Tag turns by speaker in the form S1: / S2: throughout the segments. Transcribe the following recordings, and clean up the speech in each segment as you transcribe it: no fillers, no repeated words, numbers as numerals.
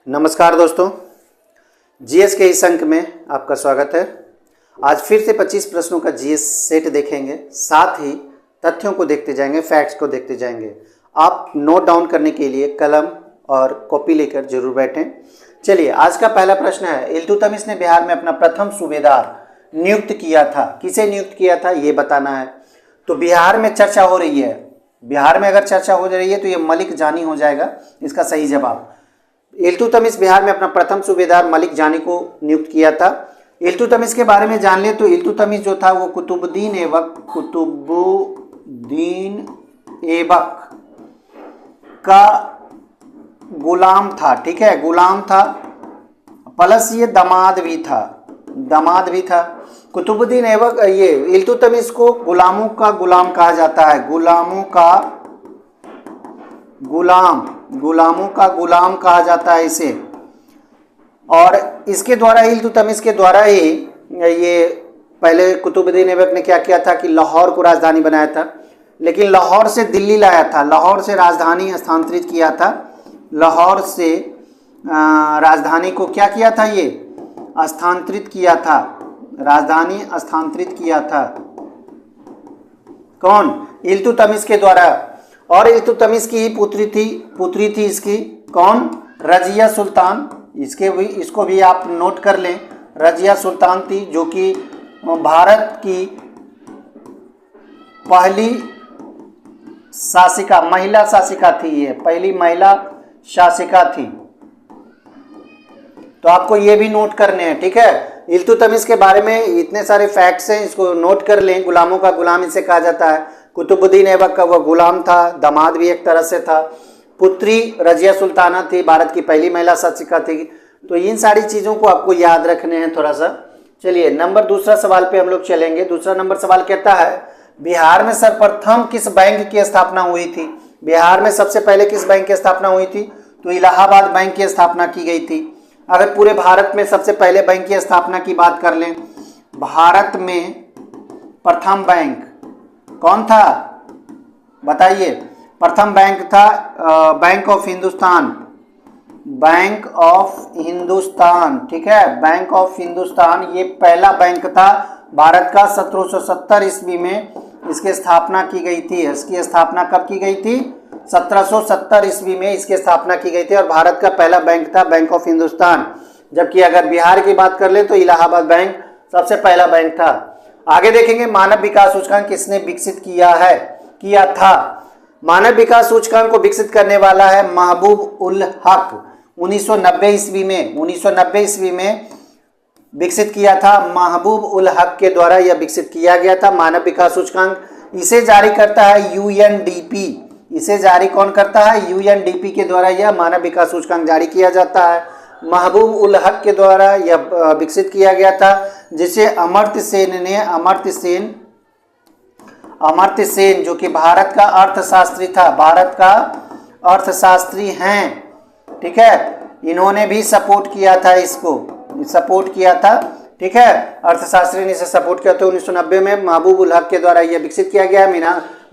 S1: नमस्कार दोस्तों, जीएस के इस अंक में आपका स्वागत है। आज फिर से 25 प्रश्नों का जीएस सेट देखेंगे, साथ ही तथ्यों को देखते जाएंगे, फैक्ट्स को देखते जाएंगे। आप नोट डाउन करने के लिए कलम और कॉपी लेकर जरूर बैठें। चलिए, आज का पहला प्रश्न है, इल्तुतमिश ने बिहार में अपना प्रथम सूबेदार नियुक्त किया था। किसे नियुक्त किया था ये बताना है। तो बिहार में चर्चा हो रही है, बिहार में अगर चर्चा हो रही है तो ये मलिक जानी हो जाएगा इसका सही जवाब। इल्तुतमिश बिहार में अपना प्रथम सूबेदार मलिक जानी को नियुक्त किया था। इल्तुतमिश के बारे में जान ले तो इल्तुतमिश जो था वो कुतुबुद्दीन ऐबक का गुलाम था। ठीक है, गुलाम था, प्लस ये दामाद भी था। कुतुबुद्दीन ऐबक, ये इल्तुतमिश को गुलामों का गुलाम कहा जाता है। गुलामों का गुलाम कहा जाता है इसे। और इसके द्वारा, इल्तुतमिश के द्वारा ही ये पहले कुतुबुद्दीन ऐबक ने क्या किया था कि लाहौर को राजधानी बनाया था, लेकिन लाहौर से दिल्ली लाया था, लाहौर से राजधानी स्थानांतरित किया था। लाहौर से राजधानी को क्या किया था, ये स्थानांतरित किया था, राजधानी स्थानांतरित किया था। कौन? इल्तुतमिश के द्वारा। और इल्तुतमिश की ही पुत्री थी इसकी, कौन? रजिया सुल्तान। इसको भी आप नोट कर लें, रजिया सुल्तान थी, जो कि भारत की पहली शासिका, महिला शासिका थी। ये पहली महिला शासिका थी। तो आपको ये भी नोट करने हैं। ठीक है, इल्तुतमिश के बारे में इतने सारे फैक्ट्स हैं, इसको नोट कर लें। गुलामों का गुलाम इसे कहा जाता है। कुतुबुद्दीन ऐबक का वह गुलाम था, दामाद भी एक तरह से था। पुत्री रजिया सुल्ताना थी, भारत की पहली महिला शासिका थी। तो इन सारी चीज़ों को आपको याद रखने हैं थोड़ा सा। चलिए, दूसरा सवाल पे हम लोग चलेंगे। दूसरा नंबर सवाल कहता है, बिहार में सर्वप्रथम किस बैंक की स्थापना हुई थी? बिहार में सबसे पहले किस बैंक की स्थापना हुई थी? तो इलाहाबाद बैंक की स्थापना की गई थी। अगर पूरे भारत में सबसे पहले बैंक की स्थापना की बात कर लें, भारत में प्रथम बैंक कौन था बताइए? प्रथम बैंक था बैंक ऑफ हिंदुस्तान। ठीक है, बैंक ऑफ हिंदुस्तान ये पहला बैंक था भारत का। 1770 ईस्वी में इसकी स्थापना की गई थी। इसकी स्थापना कब की गई थी? 1770 ईस्वी में इसकी स्थापना की गई थी और भारत का पहला बैंक था बैंक ऑफ हिंदुस्तान। जबकि अगर बिहार की बात कर ले तो इलाहाबाद बैंक सबसे पहला बैंक था। आगे देखेंगे, मानव विकास सूचकांक किसने विकसित किया था? मानव विकास सूचकांक को विकसित करने वाला है महबूब उल हक। 1990 ईस्वी में विकसित किया था। महबूब उल हक के द्वारा यह विकसित किया गया था मानव विकास सूचकांक। इसे जारी करता है यूएनडीपी। इसे जारी कौन करता है? यूएनडीपी के द्वारा यह मानव विकास सूचकांक जारी किया जाता है। महबूब उल हक के द्वारा यह विकसित किया गया था, जिसे अमर्त्य सेन जो कि भारत का अर्थशास्त्री था, भारत का अर्थशास्त्री हैं। ठीक है, इन्होंने भी सपोर्ट किया था, ठीक है, अर्थशास्त्री ने इसे सपोर्ट किया। तो 1990 में महबूब उल हक के द्वारा यह विकसित किया गया है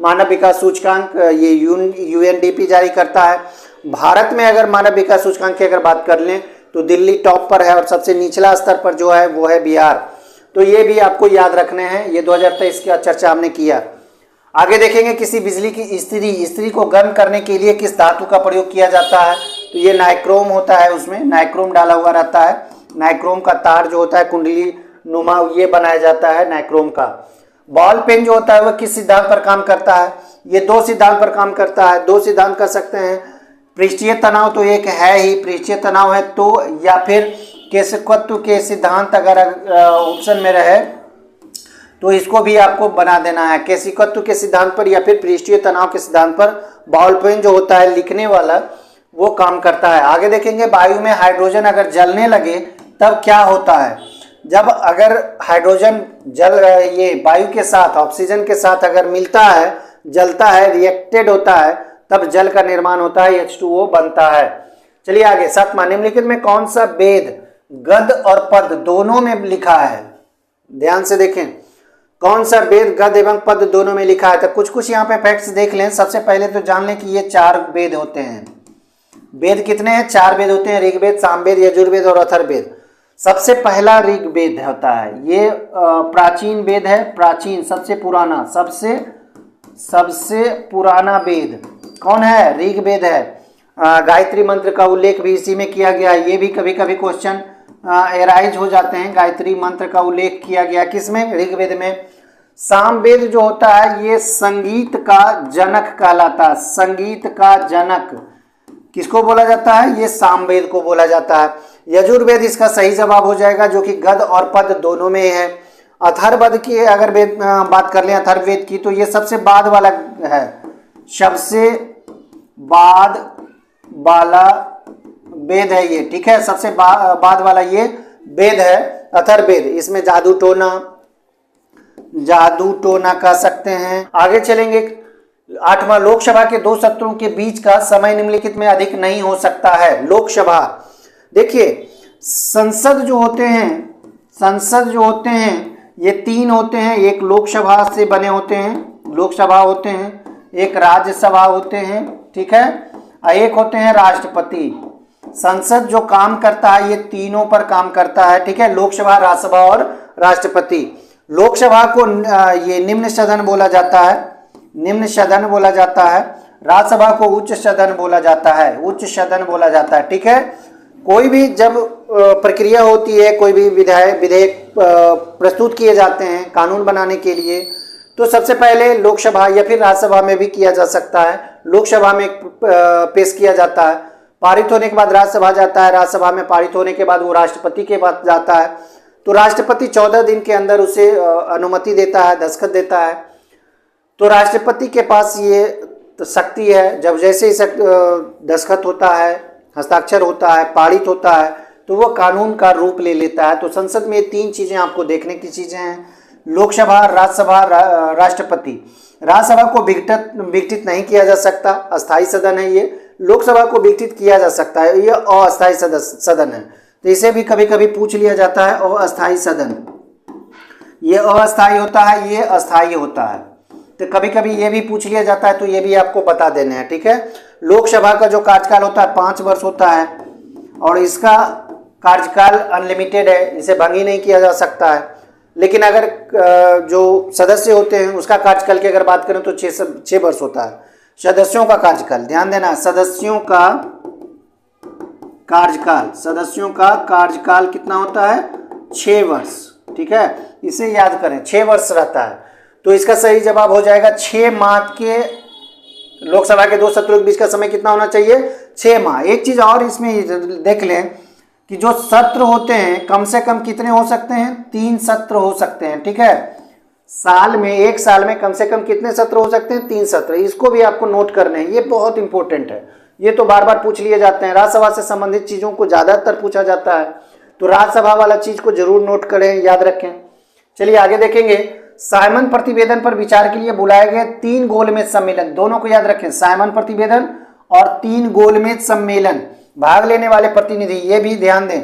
S1: मानव विकास सूचकांक। ये यूएनडीपी जारी करता है। भारत में अगर मानव विकास सूचकांक की अगर बात कर लें तो दिल्ली टॉप पर है और सबसे निचला स्तर पर जो है वो है बिहार। तो ये भी आपको याद रखने हैं। ये 2023 की चर्चा हमने किया। आगे देखेंगे, किसी बिजली की इस्त्री को गर्म करने के लिए किस धातु का प्रयोग किया जाता है? तो ये नाइक्रोम होता है, उसमें नाइक्रोम डाला हुआ रहता है। नाइक्रोम का तार जो होता है कुंडली नुमा, ये बनाया जाता है नाइक्रोम का। बॉल पेन जो होता है वह किस सिद्धांत पर काम करता है? ये 2 सिद्धांत पर काम करता है। 2 सिद्धांत कर सकते हैं। पृष्ठीय तनाव तो एक है ही, पृष्ठीय तनाव है तो, या फिर केशिकत्व के सिद्धांत अगर ऑप्शन में रहे तो इसको भी आपको बना देना है। केशिकत्व के सिद्धांत पर या फिर पृष्ठीय तनाव के सिद्धांत पर बॉल पेन जो होता है लिखने वाला वो काम करता है। आगे देखेंगे, वायु में हाइड्रोजन अगर जलने लगे तब क्या होता है? जब अगर हाइड्रोजन ये वायु के साथ, ऑक्सीजन के साथ अगर मिलता है, जलता है, रिएक्टेड होता है, तब जल का निर्माण होता है, H2O बनता है। चलिए आगे, 7वां, निम्नलिखित में कौन सा वेद गद्य और पद दोनों में लिखा है? ध्यान से देखें, कौन सा वेद गद्य एवं पद दोनों में लिखा है? तो कुछ यहाँ पे फैक्ट्स देख लें। सबसे पहले तो जान लें कि ये 4 वेद होते हैं। वेद कितने हैं? 4 वेद होते हैं, ऋग्वेद, सामवेद, यजुर्वेद और अथर्ववेद। सबसे पहला ऋग्वेद होता है, ये प्राचीन वेद है, प्राचीन सबसे पुराना वेद कौन है? ऋग्वेद है। गायत्री मंत्र का उल्लेख भी इसी में किया गया है। ये भी कभी कभी क्वेश्चन एराइज हो जाते हैं। गायत्री मंत्र का उल्लेख किया गया किसमें? ऋग्वेद में। सामवेद जो होता है ये संगीत का जनक कहलाता है। संगीत का जनक किसको बोला जाता है? ये सामवेद को बोला जाता है। यजुर्वेद इसका सही जवाब हो जाएगा, जो कि गद और पद दोनों में है। अथर्ववेद की अगर बात कर लें, अथर्ववेद की, तो ये सबसे बाद वाला है, सबसे बाद वाला वेद है ये, ठीक है, सबसे बाद वाला ये वेद है अथर्ववेद। इसमें जादू टोना कह सकते हैं। आगे चलेंगे। 8वां, लोकसभा के 2 सत्रों के बीच का समय निम्नलिखित में अधिक नहीं हो सकता है। लोकसभा, देखिए संसद जो होते हैं ये 3 होते हैं। एक लोकसभा से बने होते हैं, लोकसभा होते हैं, एक राज्यसभा होते हैं, ठीक है, और एक होते हैं राष्ट्रपति। संसद जो काम करता है ये तीनों पर काम करता है, ठीक है, लोकसभा, राज्यसभा और राष्ट्रपति। लोकसभा को ये निम्न सदन बोला जाता है, निम्न सदन बोला जाता है। राज्यसभा को उच्च सदन बोला जाता है, उच्च सदन बोला जाता है, ठीक है। कोई भी जब प्रक्रिया होती है, कोई भी विधेयक प्रस्तुत किए जाते हैं कानून बनाने के लिए, तो सबसे पहले लोकसभा या फिर राज्यसभा में भी किया जा सकता है। लोकसभा में पेश किया जाता है, पारित होने के बाद राज्यसभा जाता है, राज्यसभा में पारित होने के बाद वो राष्ट्रपति के पास जाता है। तो राष्ट्रपति 14 दिन के अंदर उसे अनुमति देता है, दस्तखत देता है। तो राष्ट्रपति के पास ये शक्ति है, जब जैसे ही दस्तखत होता है, हस्ताक्षर होता है, पारित होता है, तो वो कानून का रूप ले लेता है। तो संसद में 3 चीज़ें आपको देखने की चीज़ें हैं, लोकसभा, राज्यसभा, राष्ट्रपति। राज्यसभा को विघटित नहीं किया जा सकता, अस्थायी सदन है ये। लोकसभा को विघटित किया जा सकता है, ये अस्थायी सदन है, तो इसे भी कभी कभी पूछ लिया जाता है अस्थायी सदन। ये अस्थायी होता है, ये अस्थायी होता है, तो कभी कभी ये भी पूछ लिया जाता है, तो ये भी आपको बता देने हैं, ठीक है। लोकसभा का जो कार्यकाल होता है 5 वर्ष होता है, और इसका कार्यकाल अनलिमिटेड है, इसे भंग ही नहीं किया जा सकता है। लेकिन अगर जो सदस्य होते हैं उसका कार्यकाल की अगर बात करें तो 6 वर्ष होता है। सदस्यों का कार्यकाल, ध्यान देना, सदस्यों का कार्यकाल कितना होता है? 6 वर्ष, ठीक है, इसे याद करें, 6 वर्ष रहता है। तो इसका सही जवाब हो जाएगा 6 माह के। लोकसभा के 2 सत्रों के बीच का समय कितना होना चाहिए? 6 माह। एक चीज और इसमें देख लें कि जो सत्र होते हैं कम से कम कितने हो सकते हैं? 3 सत्र हो सकते हैं, ठीक है। एक साल में कम से कम कितने सत्र हो सकते हैं? 3 सत्र। इसको भी आपको नोट करने हैं, ये बहुत इंपॉर्टेंट है, ये तो बार बार पूछ लिए जाते हैं। राज्यसभा से संबंधित चीजों को ज्यादातर पूछा जाता है, तो राज्यसभा वाला चीज को जरूर नोट करें, याद रखें। चलिए आगे देखेंगे। साइमन प्रतिवेदन पर विचार के लिए बुलाए गए 3 गोलमेज सम्मेलन, दोनों को याद रखें, साइमन प्रतिवेदन और 3 गोलमेज सम्मेलन। भाग लेने वाले प्रतिनिधि, ये भी ध्यान दें।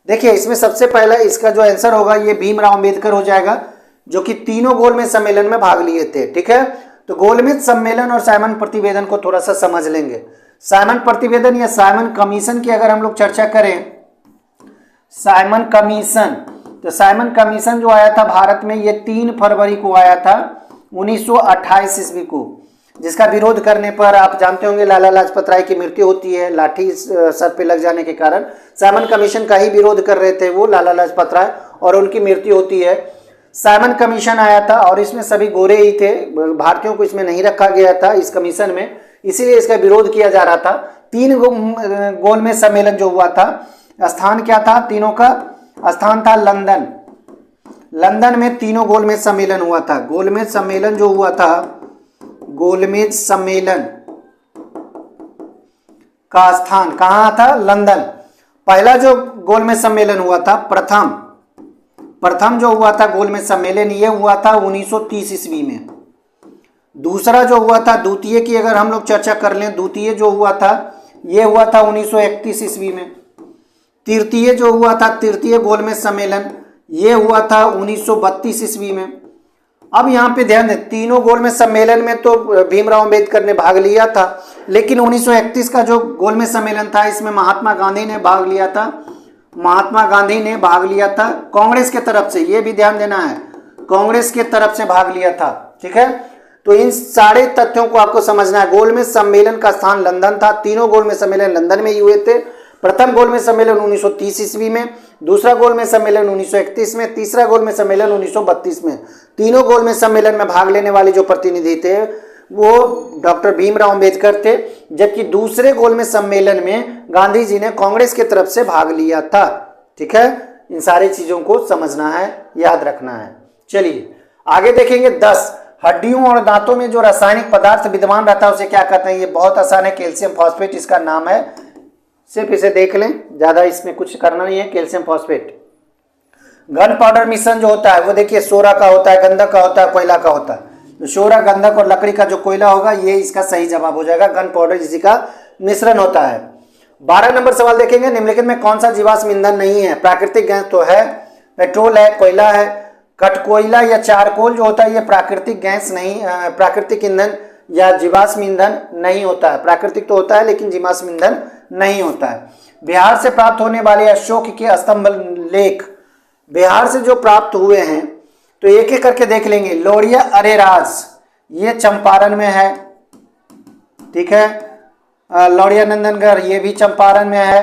S1: देखिए इसमें सबसे पहला इसका जो आंसर होगा ये भीमराव अंबेडकर हो जाएगा, जो कि तीनों गोलमेज सम्मेलन में भाग लिए थे, ठीक है। तो गोलमेज सम्मेलन और साइमन प्रतिवेदन को थोड़ा सा समझ लेंगे। साइमन प्रतिवेदन या साइमन कमीशन की अगर हम लोग चर्चा करें, साइमन कमीशन, तो साइमन कमीशन जो आया था भारत में ये 3 फरवरी को आया था 1928 ईस्वी को, जिसका विरोध करने पर आप जानते होंगे लाला लाजपत राय की मृत्यु होती है, लाठी सर पे लग जाने के कारण। साइमन कमीशन का ही विरोध कर रहे थे वो लाला लाजपत राय, और उनकी मृत्यु होती है। साइमन कमीशन आया था और इसमें सभी गोरे ही थे, भारतीयों को इसमें नहीं रखा गया था इस कमीशन में, इसीलिए इसका विरोध किया जा रहा था। 3 गोलमेज सम्मेलन जो हुआ था, स्थान क्या था? तीनों का स्थान था लंदन। लंदन में तीनों गोलमेज सम्मेलन हुआ था। गोलमेज सम्मेलन जो हुआ था, गोलमेज सम्मेलन का स्थान कहाँ था? लंदन। पहला जो गोलमेज सम्मेलन हुआ था, प्रथम जो हुआ था गोलमेज सम्मेलन, ये हुआ था 1930 ईस्वी में। दूसरा जो हुआ था, द्वितीय की अगर हम लोग चर्चा कर लें, द्वितीय जो हुआ था ये हुआ था 1931 ईस्वी में। तृतीय जो हुआ था, तृतीय गोलमेज सम्मेलन, ये हुआ था 1932 ईस्वी में। अब यहाँ पे ध्यान दें, तीनों गोलमेज सम्मेलन में तो भीमराव अंबेडकर ने भाग लिया था, लेकिन 1931 का जो गोलमेज सम्मेलन था इसमें महात्मा गांधी ने भाग लिया था। महात्मा गांधी ने भाग लिया था कांग्रेस के तरफ से, ये भी ध्यान देना है, कांग्रेस के तरफ से भाग लिया था। ठीक है, तो इन सारे तथ्यों को आपको समझना है। गोलमेज सम्मेलन का स्थान लंदन था, तीनों गोलमेज सम्मेलन लंदन में ही हुए थे। प्रथम गोलमेज सम्मेलन 1930 ईस्वी में, दूसरा गोलमेज सम्मेलन 1931 में, तीसरा गोलमेज सम्मेलन 1932 में। तीनों गोलमेज सम्मेलन में भाग लेने वाले जो प्रतिनिधि थे वो डॉक्टर भीमराव अंबेडकर थे, जबकि दूसरे गोलमेज सम्मेलन में गांधी जी ने कांग्रेस की तरफ से भाग लिया था। ठीक है, इन सारी चीजों को समझना है, याद रखना है। चलिए आगे देखेंगे। 10, हड्डियों और दांतों में जो रासायनिक पदार्थ विद्यमान रहता है उसे क्या कहते हैं? ये बहुत आसान है, कैल्शियम फॉस्फेट इसका नाम है, सिर्फ इसे देख लें, ज्यादा इसमें कुछ करना नहीं है। Calcium phosphate. गन पाउडर मिश्रण जो होता है वो देखिए सोरा का होता है, गंधक का होता है, कोयला का होता है। तो सोरा, गंधक और लकड़ी का जो कोयला होगा ये इसका सही जवाब हो जाएगा। गन पाउडर इसी का मिश्रण होता है। 12 नंबर सवाल देखेंगे। निम्नलिखित में कौन सा जीवाश्म ईंधन नहीं है? प्राकृतिक गैस तो है, पेट्रोल है, कोयला है। कटकोयला या चारकोल जो होता है ये प्राकृतिक गैस नहीं, प्राकृतिक ईंधन या जीवाश्म ईंधन नहीं होता है। प्राकृतिक तो होता है लेकिन जीवाश्म ईंधन नहीं होता है। बिहार से प्राप्त होने वाले अशोक के स्तंभ लेख, बिहार से जो प्राप्त हुए हैं तो एक एक करके देख लेंगे। लौरिया अरेराज ये चंपारण में है। ठीक है, लौरिया नंदनगढ़ ये भी चंपारण में है।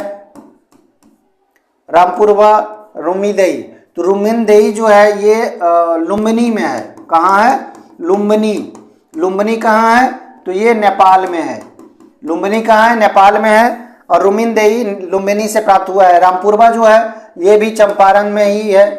S1: रामपुरवा रुम्मीदेई, तो रुम्मीदेई जो है ये लुम्बिनी में है। कहाँ है? लुम्बिनी। लुम्बिनी कहाँ है? तो ये नेपाल में है। लुम्बिनी कहाँ है? नेपाल में है। और रुम्मीदेई लुम्बिनी से प्राप्त हुआ है। रामपुरवा जो है ये भी चंपारण में ही है।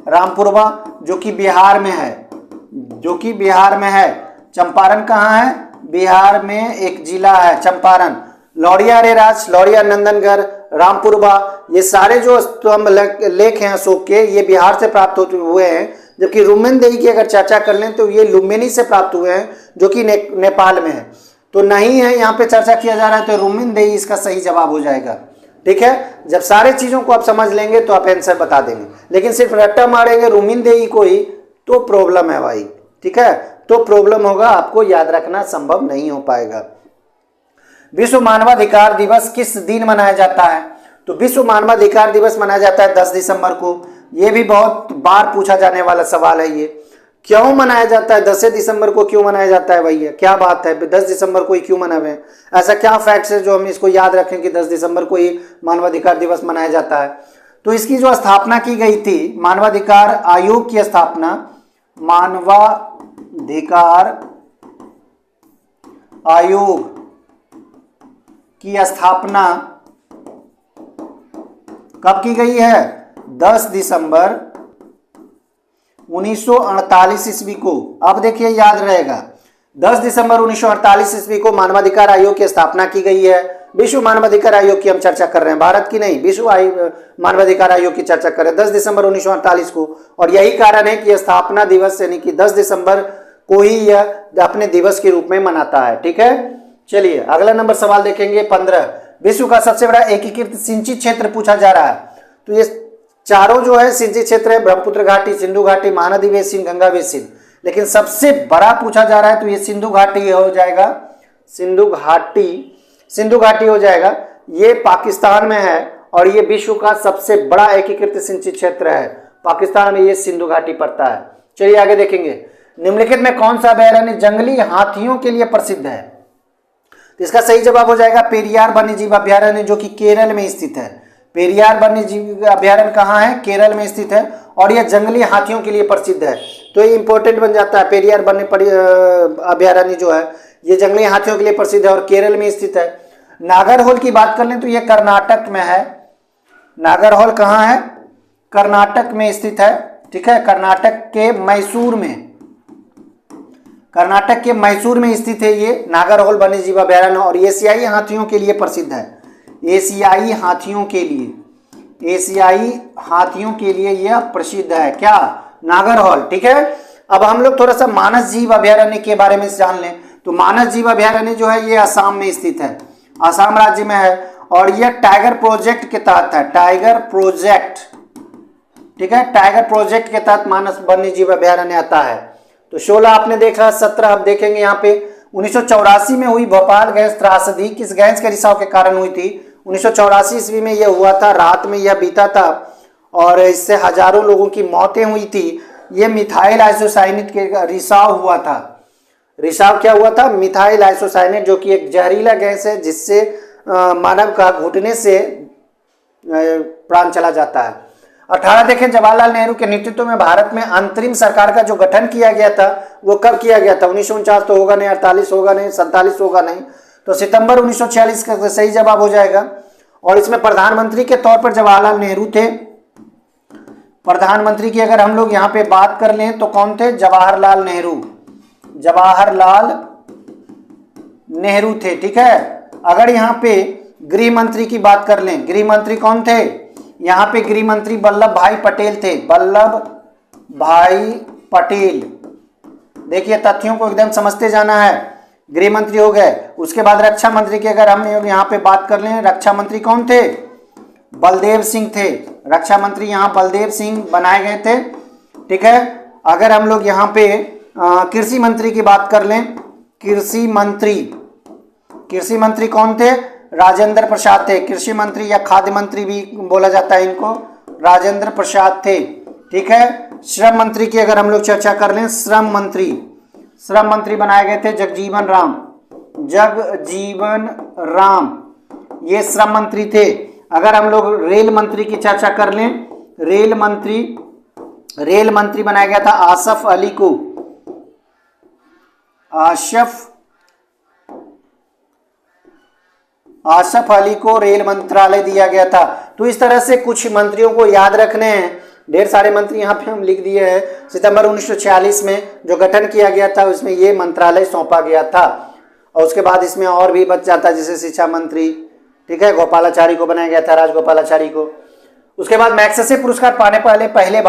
S1: रामपुरवा जो कि बिहार में है, जो कि बिहार में है। चंपारण कहाँ है? बिहार में एक जिला है चंपारण। लौरिया अरेराज, लौरिया नंदनगढ़, रामपुरवा ये सारे जो स्तंभ लेख हैं अशोक के ये बिहार से प्राप्त होते हुए हैं। जबकि रुम्मीदेई की अगर चर्चा कर लें तो ये लुम्बिनी से प्राप्त हुए हैं जो कि नेपाल में है। तो नहीं है, यहाँ पे चर्चा किया जा रहा है, तो रुम्मीदेई इसका सही जवाब हो जाएगा। ठीक है, जब सारे चीजों को आप समझ लेंगे तो आप आंसर बता देंगे, लेकिन सिर्फ रट्टा मारेंगे रुम्मीदेई को ही तो प्रॉब्लम है भाई। ठीक है, तो प्रॉब्लम होगा, आपको याद रखना संभव नहीं हो पाएगा। विश्व मानवाधिकार दिवस किस दिन मनाया जाता है? तो विश्व मानवाधिकार दिवस मनाया जाता है 10 दिसंबर को। यह भी बहुत बार पूछा जाने वाला सवाल है। ये क्यों मनाया जाता है? 10 दिसंबर को क्यों मनाया जाता है भैया? क्या बात है, 10 दिसंबर को ही क्यों मनावे? ऐसा क्या फैक्ट्स है जो हम इसको याद रखें कि 10 दिसंबर को ही मानवाधिकार दिवस मनाया जाता है? तो इसकी जो स्थापना की गई थी, मानवाधिकार आयोग की स्थापना, मानवाधिकार आयोग की स्थापना कब की गई है? 10 दिसंबर 1948 ईस्वी को। अब देखिए याद रहेगा, 10 दिसंबर 1948 ईस्वी को मानवाधिकार आयोग की स्थापना की गई है। विश्व मानवाधिकार आयोग की हम चर्चा कर रहे हैं, भारत की नहीं, विश्व मानवाधिकार आयोग की चर्चा कर रहे हैं 10 दिसंबर 1948 को। और यही कारण है कि स्थापना दिवस यानी कि 10 दिसंबर को ही यह अपने दिवस के रूप में मनाता है। ठीक है, चलिए अगला नंबर सवाल देखेंगे। 15, विश्व का सबसे बड़ा एकीकृत सिंचित क्षेत्र पूछा जा रहा है। तो ये चारों जो है सिंचित क्षेत्र है, ब्रह्मपुत्र घाटी, सिंधु घाटी, महानदी बेसिन, गंगा बेसिन। लेकिन सबसे बड़ा पूछा जा रहा है तो ये सिंधु घाटी हो जाएगा। सिंधु घाटी हो जाएगा। ये पाकिस्तान में है और ये विश्व का सबसे बड़ा एकीकृत सिंचित क्षेत्र है। पाकिस्तान में ये सिंधु घाटी पड़ता है। चलिए आगे देखेंगे। निम्नलिखित में कौन सा अभयारण्य जंगली हाथियों के लिए प्रसिद्ध है? तो इसका सही जवाब हो जाएगा पेरियार वन्यजीव अभयारण्य, जो कि केरल में स्थित है। पेरियार वन्यजीव अभयारण्य कहाँ है? केरल में स्थित है और यह जंगली हाथियों के लिए प्रसिद्ध है। तो ये इंपॉर्टेंट बन जाता है। पेरियार वन्य अभयारण्य जो है ये जंगली हाथियों के लिए प्रसिद्ध है और केरल में स्थित है। नागरहोल की बात कर लें तो ये कर्नाटक में है। नागरहोल कहाँ है? कर्नाटक में स्थित है। ठीक है, कर्नाटक के मैसूर में स्थित है ये नागरहोल वन्यजीव अभयारण्य और एशियाई हाथियों के लिए प्रसिद्ध है। एशियाई हाथियों के लिए यह प्रसिद्ध है। क्या? नागरहोल। ठीक है, अब हम लोग थोड़ा सा मानस जीव अभयारण्य के बारे में जान लें। तो मानस जीव अभयारण्य जो है ये असम में स्थित है, असम राज्य में है और यह टाइगर प्रोजेक्ट के तहत है। टाइगर प्रोजेक्ट, ठीक है, टाइगर प्रोजेक्ट के तहत मानस वन्य जीव अभयारण्य आता है। तो 16 आपने देखा, 17 अब देखेंगे यहाँ पे 1984 में हुई भोपाल गैस त्रासदी किस गैस के रिसाव के कारण हुई थी? 1984 ईस्वी में यह हुआ था, रात में यह बीता था और इससे हजारों लोगों की मौतें हुई थी। यह मिथाइल आइसोसाइनेट के रिसाव हुआ था। रिसाव क्या हुआ था? मिथाइल आइसोसाइनेट, जो कि एक जहरीला गैस है जिससे मानव का घुटने से प्राण चला जाता है। 18 देखें, जवाहरलाल नेहरू के नेतृत्व में भारत में अंतरिम सरकार का जो गठन किया गया था वो कब किया गया था? 1949 तो होगा नहीं, 48 होगा नहीं, 47 होगा नहीं, तो सितंबर 1946 का सही जवाब हो जाएगा। और इसमें प्रधानमंत्री के तौर पर जवाहरलाल नेहरू थे। प्रधानमंत्री की अगर हम लोग यहाँ पे बात कर लें तो कौन थे? जवाहरलाल नेहरू। जवाहरलाल नेहरू थे, ठीक है। अगर यहाँ पे गृह मंत्री की बात कर लें, गृह मंत्री कौन थे? यहाँ पे गृह मंत्री वल्लभ भाई पटेल थे, वल्लभ भाई पटेल। देखिए तथ्यों को एकदम समझते जाना है। गृह मंत्री हो गए। उसके बाद रक्षा मंत्री की अगर हम यहाँ पे बात कर लें, रक्षा मंत्री कौन थे? बलदेव सिंह थे। रक्षा मंत्री यहाँ बलदेव सिंह बनाए गए थे, ठीक है। अगर हम लोग यहाँ पे कृषि मंत्री की बात कर लें, कृषि मंत्री कौन थे? राजेंद्र प्रसाद थे। कृषि मंत्री या खाद्य मंत्री भी बोला जाता है इनको, राजेंद्र प्रसाद थे, ठीक है। श्रम मंत्री की अगर हम लोग चर्चा कर लें, श्रम मंत्री बनाए गए थे जगजीवन राम, ये श्रम मंत्री थे। अगर हम लोग रेल मंत्री की चर्चा कर लें, रेल मंत्री बनाया गया था आसफ अली को रेल मंत्रालय दिया गया था। तो इस तरह से कुछ मंत्रियों को याद रखने हैं। ढेर सारे मंत्री यहाँ पे हम लिख दिए हैं। सितंबर 1946 में जो गठन किया गया था उसमें ये मंत्रालय सौंपा गया था। और उसके बाद इसमें और भी बच जाता है, जैसे शिक्षा मंत्री, ठीक है, गोपालाचारी को बनाया गया था, राजगोपालाचारी को। उसके बाद मैग्सेसे पुरस्कार पाने वाले पहले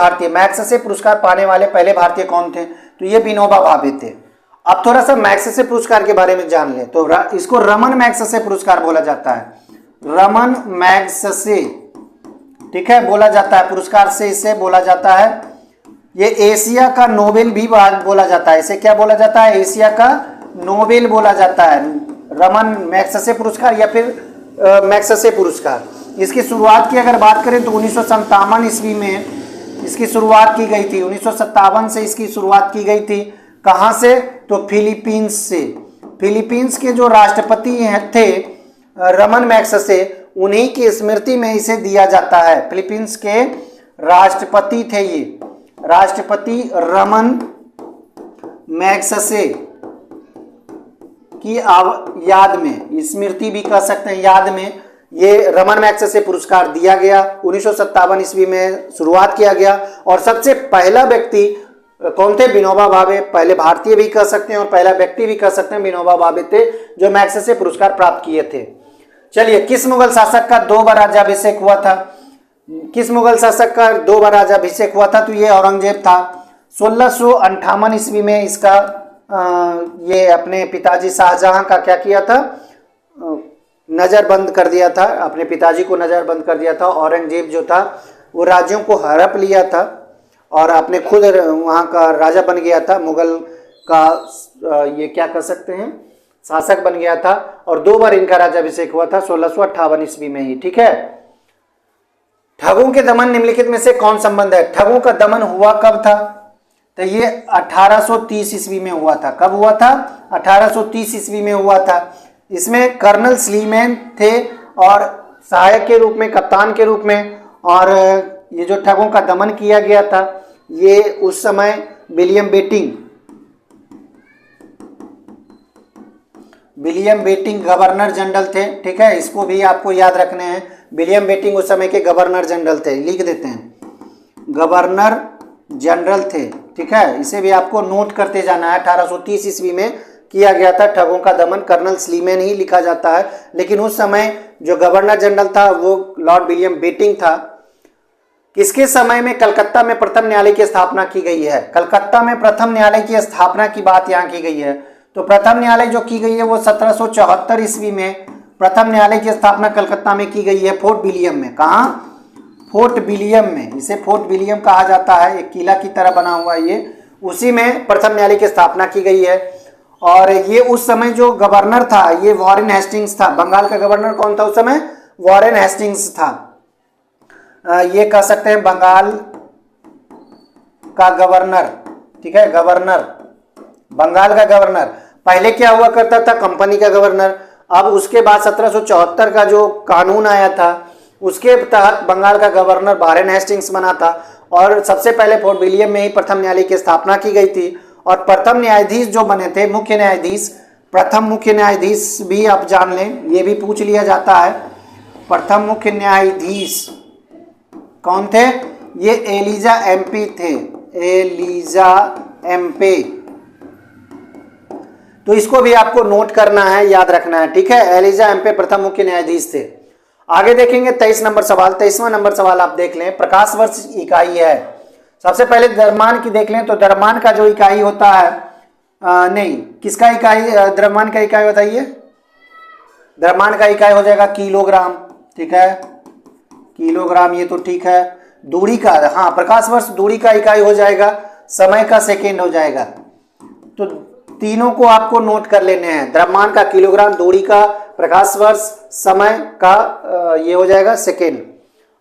S1: भारतीय कौन थे? तो ये विनोबा भावे थे। अब थोड़ा सा मैग्सेसे पुरस्कार के बारे में जान लें। तो इसको रमन मैग्सेसे पुरस्कार बोला जाता है, रमन मैग्सेसे, ठीक है, बोला जाता है। पुरस्कार से इसे बोला जाता है। ये एशिया का नोबेल भी बोला जाता है। इसे क्या बोला जाता है? एशिया का नोबेल बोला जाता है, रमन मैग्सेसे पुरस्कार या फिर मैग्सेसे पुरस्कार। इसकी शुरुआत की अगर बात करें तो 1957 ईस्वी में इसकी शुरुआत की गई थी। 1957 से इसकी शुरुआत की गई थी। कहाँ से? तो फिलीपींस से। फिलीपींस के जो राष्ट्रपति थे रमन मैग्सेसे, उन्हीं की स्मृति में इसे दिया जाता है। फिलीपींस के राष्ट्रपति थे ये, राष्ट्रपति रमन मैग्सेसे की याद में, स्मृति भी कह सकते हैं, याद में ये रमन मैग्सेसे पुरस्कार दिया गया। 1957 ईस्वी में शुरुआत किया गया। और सबसे पहला व्यक्ति कौन थे? विनोबा भावे। पहले भारतीय भी कह सकते हैं और पहला व्यक्ति भी कह सकते हैं, विनोबा भावे थे जो मैग्सेसे पुरस्कार प्राप्त किए थे। चलिए, किस मुगल शासक का 2 बार राज्याभिषेक हुआ था? किस मुगल शासक का 2 बार राज्याभिषेक हुआ था? तो ये औरंगजेब था। 1658 ईस्वी में इसका ये अपने पिताजी शाहजहां का क्या किया था? नज़रबंद कर दिया था, अपने पिताजी को नज़रबंद कर दिया था। औरंगजेब जो था वो राज्यों को हड़प लिया था और अपने खुद वहाँ का राजा बन गया था, मुगल का ये क्या कर सकते हैं, शासक बन गया था। और 2 बार इनका राज्याभिषेक हुआ था 1658 ईस्वी में ही, ठीक है। ठगों के दमन निम्नलिखित में से कौन संबंध है? ठगों का दमन हुआ कब था? तो ये 1830 ईस्वी में हुआ था। कब हुआ था? 1830 ईस्वी में हुआ था। इसमें कर्नल स्लीमैन थे और सहायक के रूप में, कप्तान के रूप में। और ये जो ठगों का दमन किया गया था ये उस समय विलियम बेटिंग गवर्नर जनरल थे, ठीक है। इसको भी आपको याद रखने हैं। विलियम बेटिंग उस समय के गवर्नर जनरल थे, लिख देते हैं, गवर्नर जनरल थे, ठीक है। इसे भी आपको नोट करते जाना है। 1830 ईस्वी में किया गया था ठगों का दमन। कर्नल स्लीमैन ही लिखा जाता है, लेकिन उस समय जो गवर्नर जनरल था वो लॉर्ड विलियम बेटिंग था। किसके समय में कलकत्ता में प्रथम न्यायालय की स्थापना की गई है? कलकत्ता में प्रथम न्यायालय की स्थापना की बात यहाँ की गई है। तो प्रथम न्यायालय जो की गई है वो 1774 ईस्वी में प्रथम न्यायालय की स्थापना कलकत्ता में की गई है, फोर्ट विलियम में। कहाँ? फोर्ट विलियम में। इसे फोर्ट विलियम कहा जाता है, एक किला की तरह बना हुआ है ये। उसी में प्रथम न्यायालय की स्थापना की गई है। और ये उस समय जो गवर्नर था ये वॉरेन हेस्टिंग्स था। बंगाल का गवर्नर कौन था उस समय? वॉरेन हेस्टिंग्स था। ये कह सकते हैं बंगाल का गवर्नर, ठीक है, गवर्नर, बंगाल का गवर्नर। पहले क्या हुआ करता था? कंपनी का गवर्नर। अब उसके बाद 1774 का जो कानून आया था उसके तहत बंगाल का गवर्नर वॉरेन हेस्टिंग्स बना था। और सबसे पहले फोर्ट विलियम में ही प्रथम न्यायालय की स्थापना की गई थी। और प्रथम न्यायाधीश जो बने थे, मुख्य न्यायाधीश, प्रथम मुख्य न्यायाधीश भी आप जान लें, ये भी पूछ लिया जाता है। प्रथम मुख्य न्यायाधीश कौन थे? ये एलिजा एम्पे थे, एलिजा एम्पे। तो इसको भी आपको नोट करना है, याद रखना है, ठीक है। एलिजा एम्पे प्रथम मुख्य न्यायाधीश थे। आगे देखेंगे 23 नंबर सवाल। 23वां नंबर सवाल आप देख लें, प्रकाश वर्ष इकाई है। सबसे पहले द्रव्यमान की देख लें तो द्रव्यमान का जो इकाई होता है, नहीं, किसका इकाई? द्रव्यमान का इकाई बताइए। द्रव्यमान का इकाई हो जाएगा किलोग्राम, ठीक है, किलोग्राम, ये तो ठीक है। दूरी का, हाँ, प्रकाश वर्ष दूरी का इकाई हो जाएगा, समय का सेकेंड हो जाएगा। तो तीनों को आपको नोट कर लेने हैं, द्रव्यमान का किलोग्राम, दूरी का प्रकाश वर्ष, समय का ये हो जाएगा सेकेंड।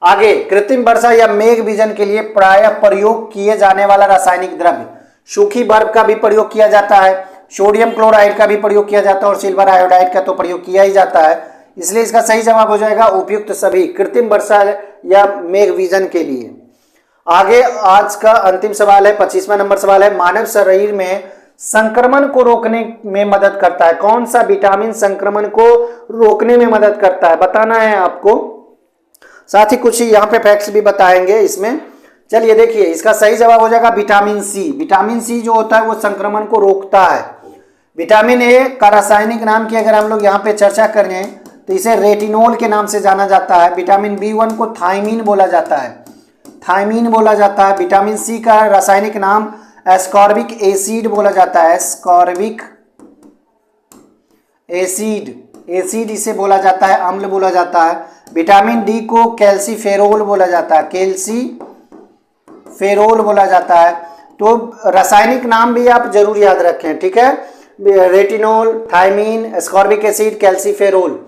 S1: आगे, कृत्रिम वर्षा या मेघ बीजन के लिए प्रायः प्रयोग किए जाने वाला रासायनिक द्रव्य, सूखी बर्फ का भी प्रयोग किया जाता है, सोडियम क्लोराइड का भी प्रयोग किया जाता है और सिल्वर आयोडाइड का तो प्रयोग किया ही जाता है। इसलिए इसका सही जवाब हो जाएगा उपयुक्त सभी, कृत्रिम वर्षा या मेघ बीजन के लिए। आगे आज का अंतिम सवाल है, 25वां नंबर सवाल है, मानव शरीर में संक्रमण को रोकने में मदद करता है। कौन सा विटामिन संक्रमण को रोकने में मदद करता है, बताना है आपको। साथ ही कुछ यहाँ पे फैक्ट्स भी बताएंगे इसमें। चलिए देखिए, इसका सही जवाब हो जाएगा विटामिन सी। विटामिन सी जो होता है वो संक्रमण को रोकता है। विटामिन ए का रासायनिक नाम की अगर हम लोग यहाँ पे चर्चा करें तो इसे रेटिनोल के नाम से जाना जाता है। विटामिन बी1 को थायमीन बोला जाता है, थायमीन बोला जाता है। विटामिन सी का रासायनिक नाम एस्कॉर्बिक एसिड बोला जाता है, एस्कॉर्बिक एसिड, एसिड इसे बोला जाता है, अम्ल बोला जाता है। विटामिन डी को कैल्सीफेरोल बोला जाता है, कैल्सीफेरोल बोला जाता है। तो रासायनिक नाम भी आप जरूर याद रखें, ठीक है, retinol, thiamine, ascorbic acid, calciferol.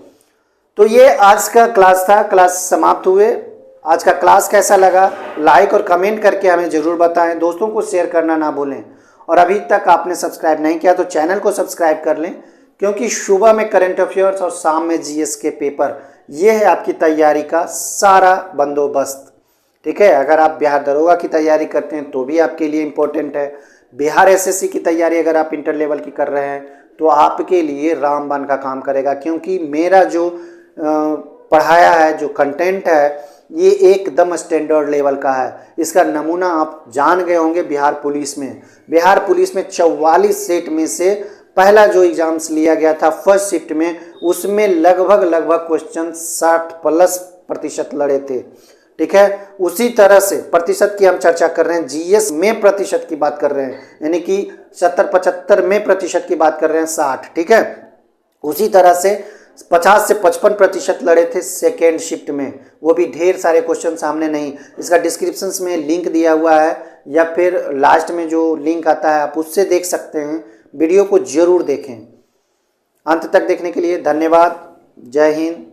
S1: तो ये आज का क्लास था, क्लास समाप्त हुए। आज का क्लास कैसा लगा लाइक और कमेंट करके हमें ज़रूर बताएं, दोस्तों को शेयर करना ना भूलें। और अभी तक आपने सब्सक्राइब नहीं किया तो चैनल को सब्सक्राइब कर लें, क्योंकि सुबह में करंट अफेयर्स और शाम में जीएस के पेपर, ये है आपकी तैयारी का सारा बंदोबस्त, ठीक है। अगर आप बिहार दरोगा की तैयारी करते हैं तो भी आपके लिए इम्पोर्टेंट है। बिहार एसएससी की तैयारी अगर आप इंटर लेवल की कर रहे हैं तो आपके लिए रामबाण का काम करेगा, क्योंकि मेरा जो पढ़ाया है, जो कंटेंट है, ये एकदम स्टैंडर्ड लेवल का है। इसका नमूना आप जान गए होंगे बिहार पुलिस में। बिहार पुलिस में 44 सेट में से पहला जो एग्जाम्स लिया गया था फर्स्ट शिफ्ट में, उसमें लगभग क्वेश्चन 60+% लड़े थे, ठीक है। उसी तरह से प्रतिशत की हम चर्चा कर रहे हैं, जीएस में प्रतिशत की बात कर रहे हैं, यानी कि 70-75 में प्रतिशत की बात कर रहे हैं, 60, ठीक है। उसी तरह से 50 से 55% लड़े थे सेकेंड शिफ्ट में, वो भी ढेर सारे क्वेश्चन सामने नहीं। इसका डिस्क्रिप्शन में लिंक दिया हुआ है या फिर लास्ट में जो लिंक आता है आप उससे देख सकते हैं। वीडियो को जरूर देखें। अंत तक देखने के लिए धन्यवाद। जय हिंद।